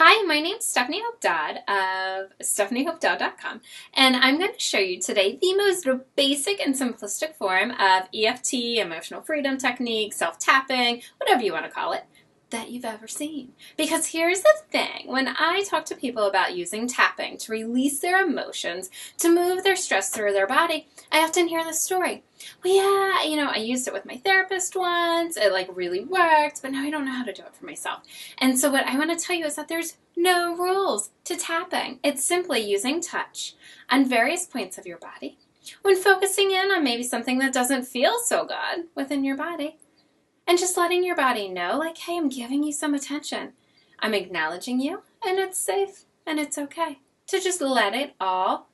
Hi, my name's Stephanie Hope Dodd of stephaniehopedodd.com, and I'm going to show you today the most basic and simplistic form of EFT, emotional freedom technique, self-tapping, whatever you want to call it, that you've ever seen. Because here's the thing, when I talk to people about using tapping to release their emotions, to move their stress through their body, I often hear this story. Well, yeah, I used it with my therapist once, it really worked, but now I don't know how to do it for myself. And so what I want to tell you is that there's no rules to tapping. It's simply using touch on various points of your body when focusing in on maybe something that doesn't feel so good within your body. And just letting your body know, hey, I'm giving you some attention. I'm acknowledging you, and it's safe, and it's okay to just let it all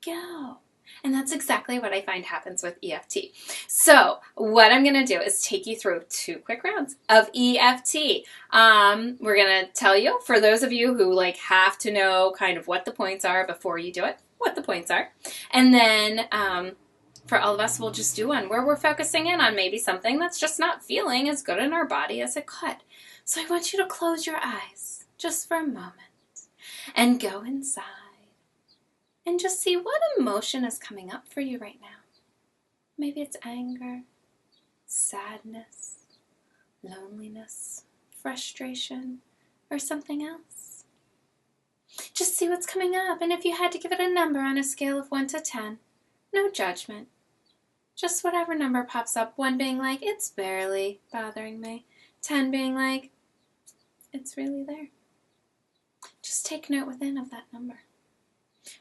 go. And that's exactly what I find happens with EFT. So what I'm going to do is take you through 2 quick rounds of EFT. We're going to tell you, for those of you who have to know kind of what the points are before you do it, what the points are. And then for all of us, we'll just do one where we're focusing in on maybe something that's just not feeling as good in our body as it could. So I want you to close your eyes just for a moment and go inside and just see what emotion is coming up for you right now. Maybe it's anger, sadness, loneliness, frustration, or something else. Just see what's coming up, and if you had to give it a number on a scale of 1 to 10, no judgment. Just whatever number pops up, 1 being it's barely bothering me, 10 being it's really there. Just take note within of that number.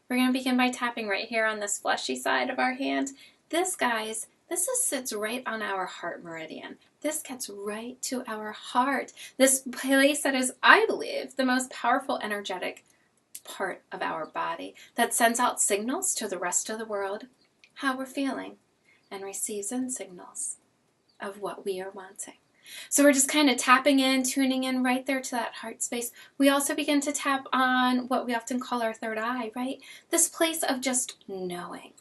We're going to begin by tapping right here on this fleshy side of our hand. This, guys, sits right on our heart meridian. This gets right to our heart. This place that is, I believe, the most powerful energetic part of our body that sends out signals to the rest of the world how we're feeling and receives in signals of what we are wanting. So we're just kind of tapping in, tuning in right there to that heart space. We also begin to tap on what we often call our third eye, right? This place of just knowing.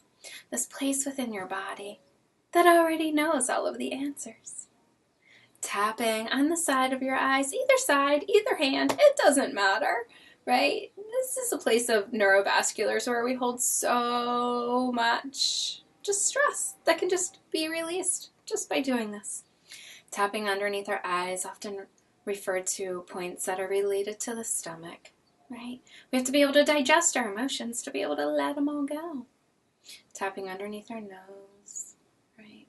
This place within your body that already knows all of the answers. Tapping on the side of your eyes, either side, either hand, it doesn't matter, right? This is a place of neurovasculars where we hold so much just stress that can just be released just by doing this. Tapping underneath our eyes, often referred to points that are related to the stomach, right? We have to be able to digest our emotions to be able to let them all go. Tapping underneath our nose, right?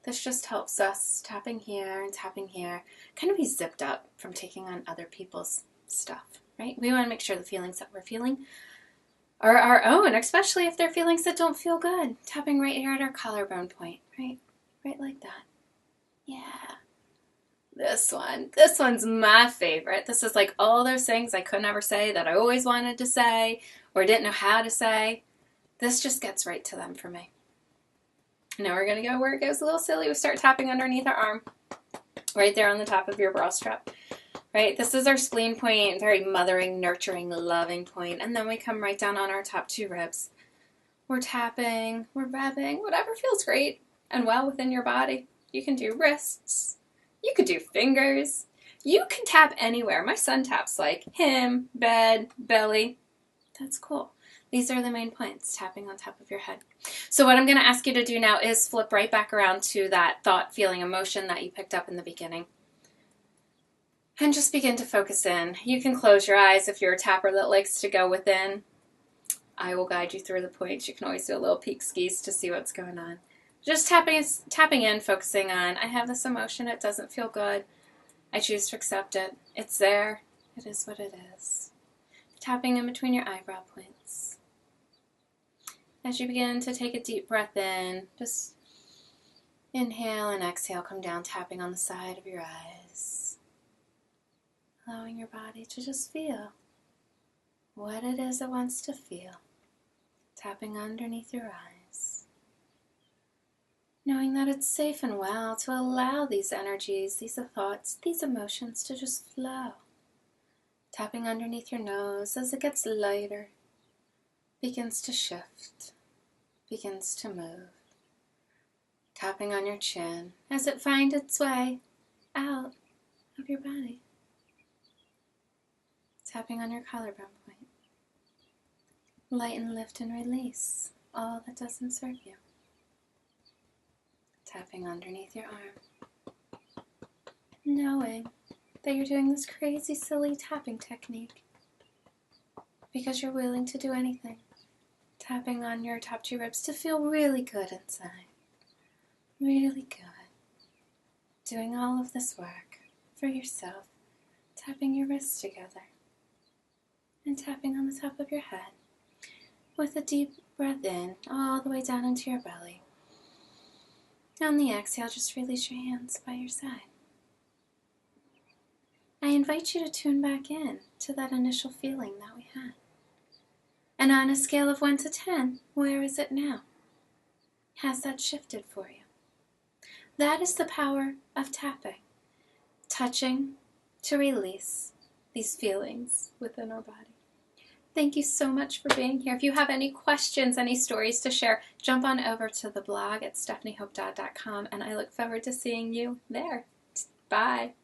This just helps us, tapping here and tapping here, kind of be zipped up from taking on other people's stuff, right? We want to make sure the feelings that we're feeling are our own, especially if they're feelings that don't feel good. Tapping right here at our collarbone point, right? Right like that. Yeah. This one's my favorite. This is all those things I could never say that I always wanted to say or didn't know how to say. This just gets right to them for me. Now we're going to go where it goes a little silly. We start tapping underneath our arm, right there on the top of your bra strap. Right? This is our spleen point, very mothering, nurturing, loving point. And then we come right down on our top 2 ribs. We're tapping, we're rubbing, whatever feels great and well within your body. You can do wrists. You could do fingers. You can tap anywhere. My son taps him, bed, belly. That's cool. These are the main points, tapping on top of your head. So what I'm going to ask you to do now is flip right back around to that thought, feeling, emotion that you picked up in the beginning. And just begin to focus in. You can close your eyes if you're a tapper that likes to go within. I will guide you through the points. You can always do a little peek skis to see what's going on. Just tapping in, focusing on, I have this emotion, it doesn't feel good. I choose to accept it. It's there. It is what it is. Tapping in between your eyebrow points. As you begin to take a deep breath in, just inhale and exhale, come down, tapping on the side of your eyes. Allowing your body to just feel what it is it wants to feel. Tapping underneath your eyes. Knowing that it's safe and well to allow these energies, these thoughts, these emotions to just flow. Tapping underneath your nose as it gets lighter, begins to shift, begins to move. Tapping on your chin as it finds its way out of your body. Tapping on your collarbone point. Lighten, lift, and release all that doesn't serve you. Tapping underneath your arm. Knowing that you're doing this crazy, silly tapping technique because you're willing to do anything. Tapping on your top 2 ribs to feel really good inside. Really good. Doing all of this work for yourself. Tapping your wrists together. And tapping on the top of your head. With a deep breath in, all the way down into your belly. On the exhale, just release your hands by your side. I invite you to tune back in to that initial feeling that we had. And on a scale of 1 to 10, where is it now? Has that shifted for you? That is the power of tapping. Touching to release these feelings within our body. Thank you so much for being here. If you have any questions, any stories to share, jump on over to the blog at stephaniehopedodd.com, and I look forward to seeing you there. Bye.